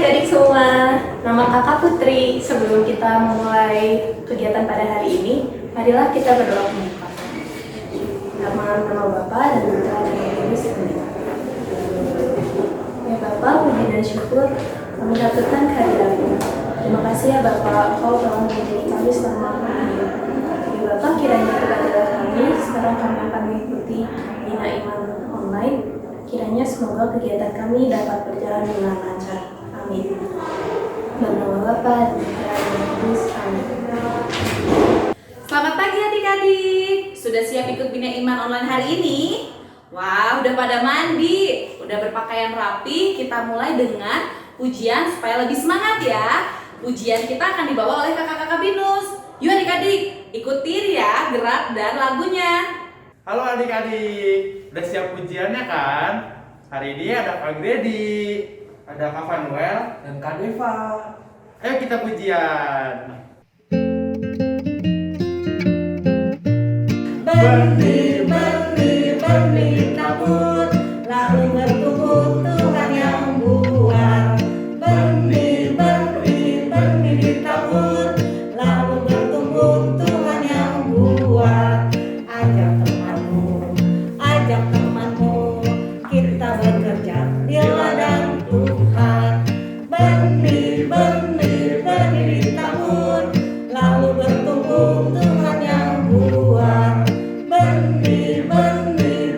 adik-adik semua, nama kakak Putri. Sebelum kita memulai kegiatan pada hari ini, marilah kita berdoa pembuka. Nama Bapa dan Putra dan Roh Kudus. Amin. Ya Bapa, puji dan syukur kami datangkan kehadiran-Mu. Terima kasih ya Bapa, Engkau telah menjadi kami selama ini. Ya Bapa, kiranya kepada kami, sekarang kami akan mengikuti Bina Iman online. Kiranya semoga kegiatan kami dapat berjalan dengan lancar. Amin. Berdoa Bapa dan Putra dan Roh Kudus. Amin. Selamat pagi adik-adik. Sudah siap ikut Bina Iman online hari ini? Wah, udah pada mandi, udah berpakaian rapi. Kita mulai dengan pujian supaya lebih semangat ya. Pujian kita akan dibawa oleh kakak-kakak Binus. Yuk adik-adik, ikutin ya gerak dan lagunya. Halo adik-adik, udah siap pujiannya kan? Hari ini ada Kak Gredi, ada Kak Fanuel, dan Kak Deva. Ayo kita pujian. Benih tabur, lalu bertumbuh Tuhan yang buat. Benih ditabur, lalu bertumbuh Tuhan yang buat. Ajak temanmu, kita bekerja di ladang Tuhan. Benih ditabur, lalu bertumbuh Tuhan yang buat.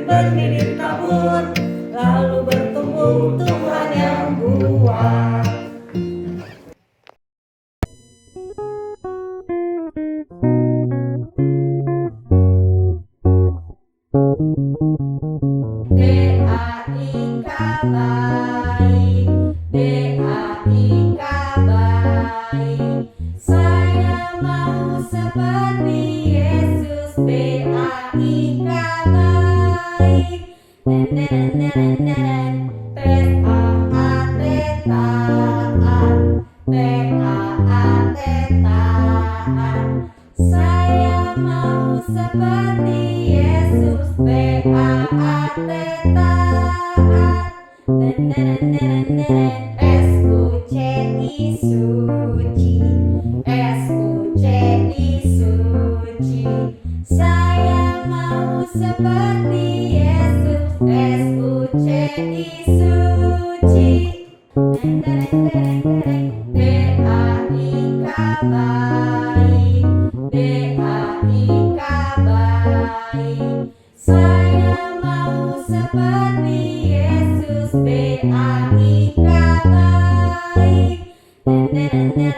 Benih ditabur, lalu bertumbuh Tuhan yang buat. D-A-I-K baik, D-A-I-K baik. Saya mau seperti Yesus, D-A-I-K baik. T-A-A-T taat, T-A-A-T taat. Saya mau seperti Yesus, T-A-A-T taat. S-U-C-I suci, S-U-C-I suci. Saya mau seperti Yesus, S-U-C-I suci. D-A-I-K baik, D-A-I-K baik. Saya mau seperti Yesus, D-A-I-K baik. T-A-A-T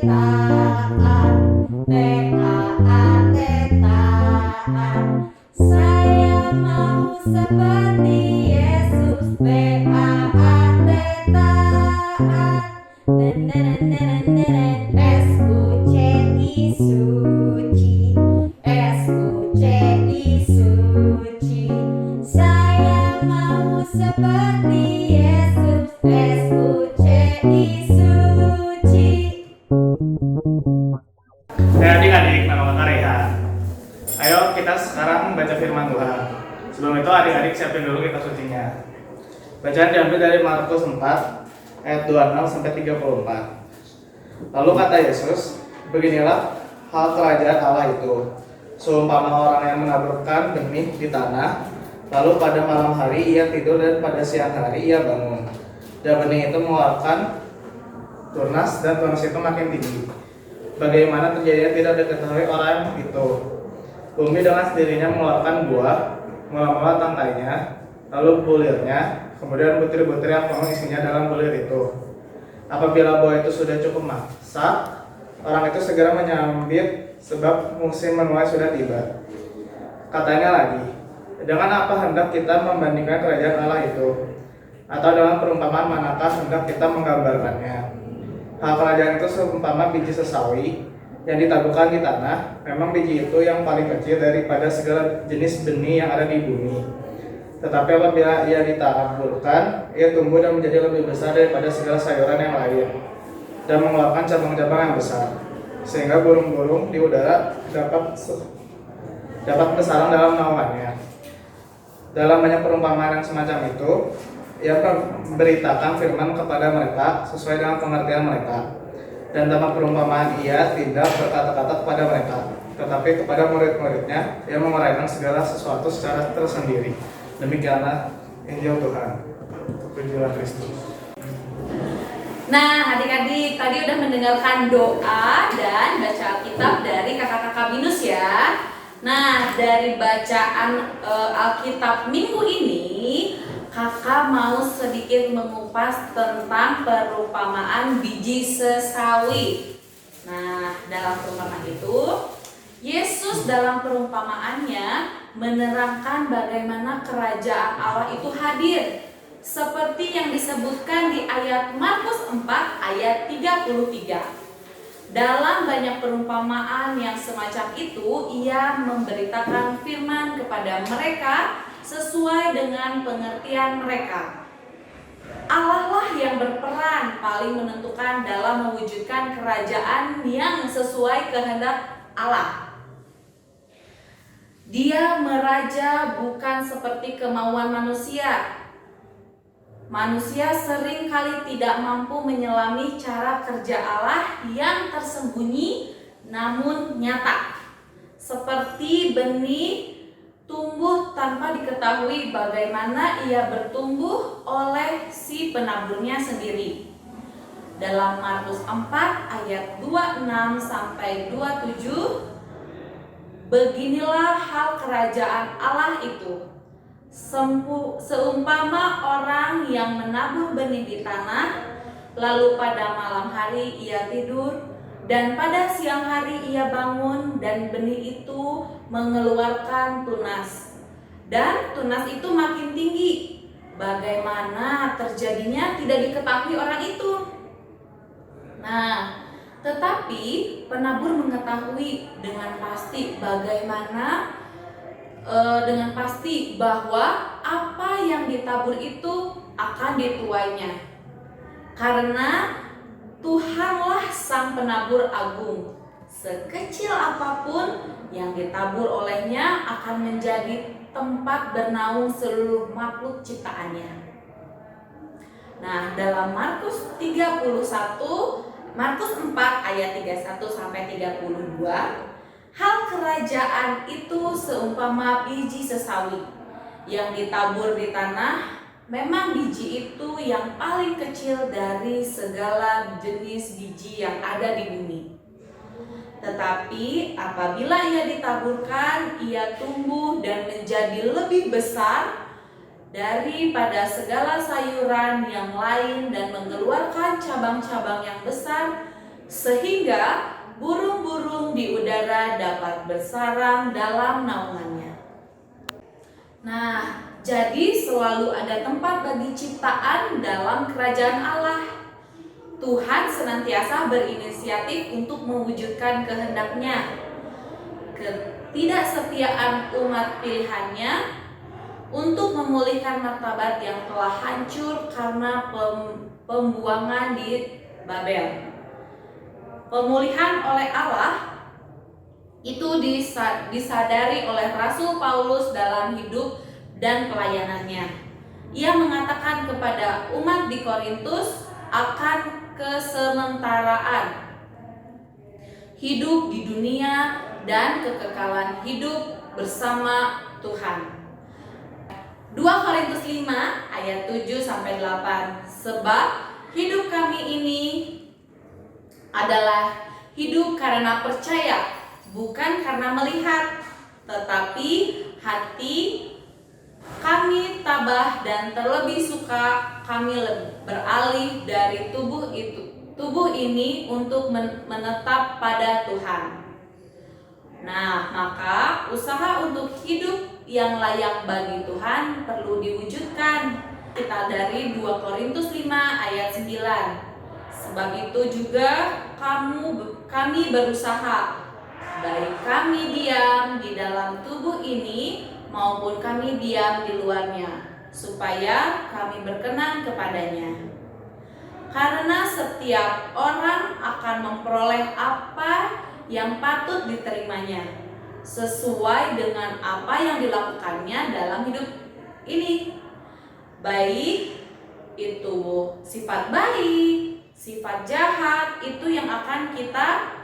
taat, T-A-A-T taat. Saya mau seperti Yesus, T-A-A-T taat. S-U-C-I suci, S-U-C-I suci. Saya mau seperti Yesus, S-U-C-I suci. Adik-adik, nama Kak Rehan. Ayo kita sekarang membaca firman Tuhan. Sebelum itu adik-adik siapin dulu kitab sucinya. Bacaan diambil dari Markus 4 ayat 26 sampai 34. Lalu kata Yesus, beginilah hal kerajaan Allah itu. Seumpama orang yang menaburkan benih di tanah, lalu pada malam hari ia tidur dan pada siang hari ia bangun. Dan benih itu mengeluarkan tunas dan tunas itu makin tinggi. Bagaimana terjadinya tidak diketahui orang itu. Bumi dengan sendirinya mengeluarkan buah, mula-mula tangkainya, lalu bulirnya, kemudian butir-butir yang penuh isinya dalam bulir itu. Apabila buah itu sudah cukup masak, orang itu segera menyambit sebab musim menuai sudah tiba. Katanya lagi, dengan apa hendak kita membandingkan kerajaan Allah itu? Atau dengan perumpamaan manakah hendak kita menggambarkannya? Hal kerajaan itu seumpama biji sesawi yang ditaburkan di tanah. Memang biji itu yang paling kecil daripada segala jenis benih yang ada di bumi. Tetapi apabila ia ditaburkan, ia tumbuh dan menjadi lebih besar daripada segala sayuran yang lain, dan mengeluarkan cabang-cabang yang besar, sehingga burung-burung di udara dapat bersarang dalam naungannya. Dalam banyak perumpamaan yang semacam itu, Ia memberitakan firman kepada mereka sesuai dengan pengertian mereka. Dan dalam perumpamaan ia tidak berkata-kata kepada mereka, tetapi kepada murid-muridnya ia menguraikan segala sesuatu secara tersendiri. Demikianlah Injil Tuhan. Pujilah Kristus. Nah, adik-adik tadi udah mendengarkan doa dan baca Alkitab dari kakak-kakak Binus ya. Nah, dari bacaan Alkitab minggu ini, kakak mau sedikit mengupas tentang perumpamaan biji sesawi. Nah, dalam perumpamaan itu, Yesus dalam perumpamaannya menerangkan bagaimana kerajaan Allah itu hadir. Seperti yang disebutkan di ayat Markus 4 ayat 33. Dalam banyak perumpamaan yang semacam itu, ia memberitakan firman kepada mereka sesuai dengan pengertian mereka. Allah lah yang berperan paling menentukan dalam mewujudkan kerajaan yang sesuai kehendak Allah. Dia meraja bukan seperti kemauan manusia. Manusia sering kali tidak mampu menyelami cara kerja Allah yang tersembunyi namun nyata. Seperti benih tumbuh tanpa diketahui bagaimana ia bertumbuh oleh si penaburnya sendiri. Dalam Markus 4 ayat 26 sampai 27, beginilah hal kerajaan Allah itu. Seumpama orang yang menabur benih di tanah, lalu pada malam hari ia tidur, dan pada siang hari ia bangun, dan benih itu mengeluarkan tunas. Dan tunas itu makin tinggi. Bagaimana terjadinya tidak diketahui orang itu. Nah, tetapi penabur mengetahui dengan pasti bahwa apa yang ditabur itu akan dituainya. Karena Tuhanlah sang penabur agung. Sekecil apapun yang ditabur olehnya akan menjadi tempat bernaung seluruh makhluk ciptaannya. Nah, dalam Markus 4 ayat 31 sampai 32, hal kerajaan itu seumpama biji sesawi yang ditabur di tanah. Memang biji itu yang paling kecil dari segala jenis biji yang ada di bumi. Tetapi apabila ia ditaburkan, ia tumbuh dan menjadi lebih besar daripada segala sayuran yang lain dan mengeluarkan cabang-cabang yang besar, sehingga burung-burung di udara dapat bersarang dalam naungannya. Nah, jadi selalu ada tempat bagi ciptaan dalam kerajaan Allah. Tuhan senantiasa berinisiatif untuk mewujudkan kehendaknya. Ketidaksetiaan umat pilihannya untuk memulihkan martabat yang telah hancur karena pembuangan di Babel. Pemulihan oleh Allah itu disadari oleh Rasul Paulus dalam hidup dan pelayanannya. Ia mengatakan kepada umat di Korintus akan kesementaraan hidup di dunia dan kekekalan hidup bersama Tuhan. 2 Korintus 5 ayat 7 sampai 8. Sebab hidup kami ini adalah hidup karena percaya, bukan karena melihat, tetapi hati kami tabah dan terlebih suka kami beralih dari tubuh ini untuk menetap pada Tuhan. Nah, maka usaha untuk hidup yang layak bagi Tuhan perlu diwujudkan. Kita dari 2 Korintus 5 ayat 9. Sebab itu juga kami berusaha, baik kami diam di dalam tubuh ini maupun kami diam di luarnya, supaya kami berkenan kepadanya. Karena setiap orang akan memperoleh apa yang patut diterimanya, sesuai dengan apa yang dilakukannya dalam hidup ini, baik itu sifat baik, sifat jahat, itu yang akan kita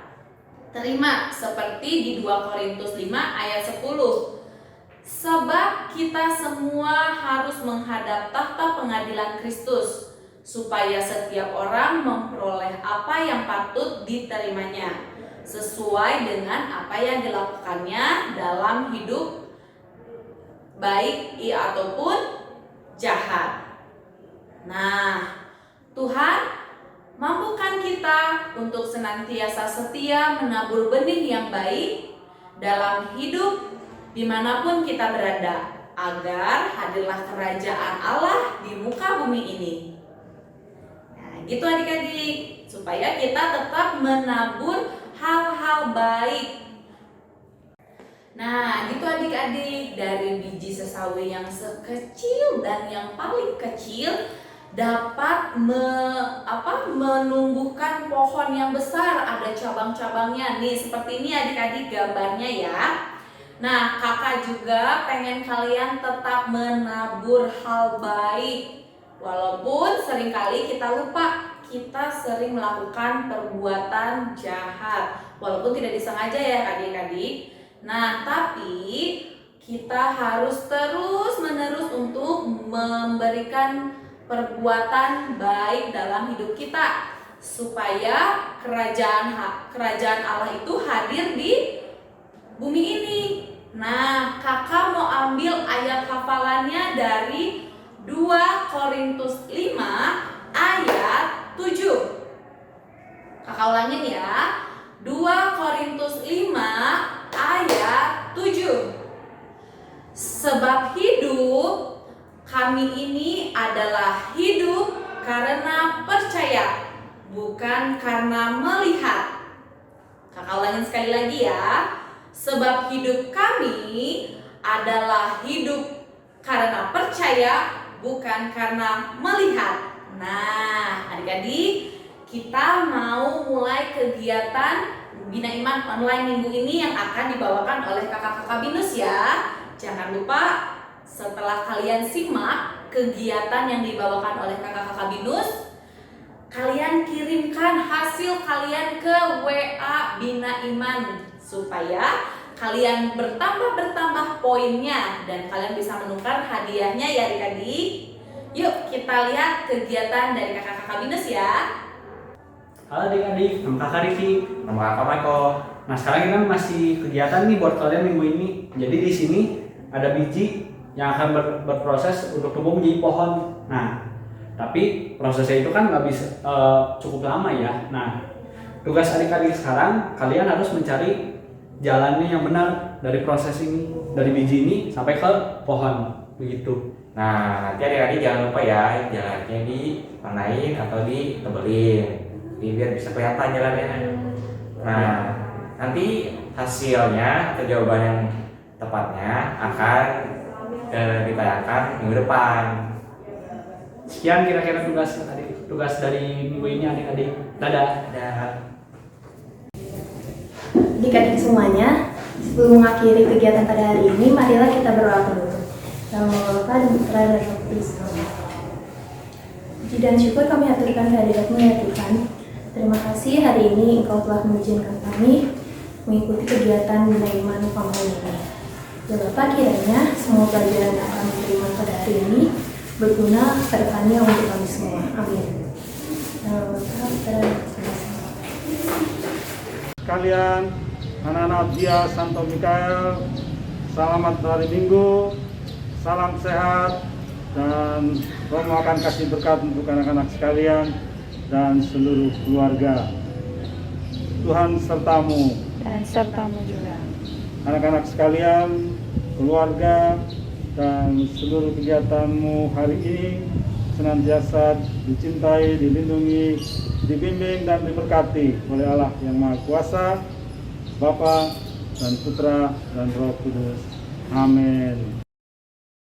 terima seperti di 2 Korintus 5 ayat 10. Sebab kita semua harus menghadap tahta pengadilan Kristus, supaya setiap orang memperoleh apa yang patut diterimanya, sesuai dengan apa yang dilakukannya dalam hidup, baik ataupun jahat. Nah, Tuhan mampukan kita untuk senantiasa setia menabur benih yang baik dalam hidup dimanapun kita berada, agar hadirlah kerajaan Allah di muka bumi ini. Nah, gitu adik-adik, supaya kita tetap menabur hal-hal baik. Nah, gitu adik-adik, dari biji sesawi yang sekecil dan yang paling kecil dapat menumbuhkan pohon yang besar, ada cabang-cabangnya nih, seperti ini adik-adik gambarnya ya. Nah, kakak juga pengen kalian tetap menabur hal baik, walaupun seringkali kita lupa, kita sering melakukan perbuatan jahat, walaupun tidak disengaja ya adik-adik. Nah, tapi kita harus terus-menerus untuk memberikan perbuatan baik dalam hidup kita, supaya kerajaan Allah itu hadir di bumi ini. Nah, kakak mau ambil ayat hafalannya dari 2 Korintus 5 ayat 7. Kakak ulangin ya, 2 Korintus 5 ayat 7. Sebab hidup kami ini adalah hidup karena percaya, bukan karena melihat. Kakak ulangin sekali lagi ya. Sebab hidup kami adalah hidup karena percaya, bukan karena melihat. Nah, adik-adik, kita mau mulai kegiatan Bina Iman online minggu ini yang akan dibawakan oleh kakak-kakak BINUS ya. Jangan lupa setelah kalian simak kegiatan yang dibawakan oleh kakak-kakak BINUS, kalian kirimkan hasil kalian ke WA Bina Iman, supaya kalian bertambah poinnya dan kalian bisa menukar hadiahnya ya adik-adik. Yuk kita lihat kegiatan dari kakak-kakak BINUS ya. Halo adik-adik, nama kakak Riki, nama kakak Michael. Nah, sekarang kita masih kegiatan nih buat kalian minggu ini. Jadi di sini ada biji yang akan berproses untuk tumbuh menjadi pohon. Nah, tapi prosesnya itu kan nggak bisa cukup lama ya. Nah, tugas adik-adik sekarang, kalian harus mencari jalannya yang benar dari proses ini, dari biji ini sampai ke pohon, begitu. Nah, nanti adik-adik jangan lupa ya, jalannya diwarnain atau ditebelin, biar bisa kelihatan jalannya. Nah, nanti hasilnya atau jawaban yang tepatnya akan ditayangkan minggu depan. Sekian kira-kira tugas dari minggu ini adik-adik. Dadah. Adik-adik semuanya, sebelum mengakhiri kegiatan pada hari ini, marilah kita berdoa dulu. Dalam Bapa dan Putra dan Roh Kudus. Puji dan syukur kami haturkan kehadirat-Mu ya Tuhan. Terima kasih hari ini Engkau telah mengizinkan kami mengikuti kegiatan Bina Iman online ini. Ya Bapak, kiranya semua pelajaran yang kami terima pada hari ini berguna ke depannya untuk kami semua. Amin. Kalian, anak-anak Dia Santo Mikael, selamat hari Minggu, salam sehat, dan Romo akan kasih berkat untuk anak-anak sekalian dan seluruh keluarga. Tuhan sertamu dan sertamu juga. Anak-anak sekalian, keluarga, dan seluruh kegiatanmu hari ini senantiasa dicintai, dilindungi, dibimbing dan diberkati oleh Allah yang Maha Kuasa, Bapa dan Putra dan Roh Kudus. Amin.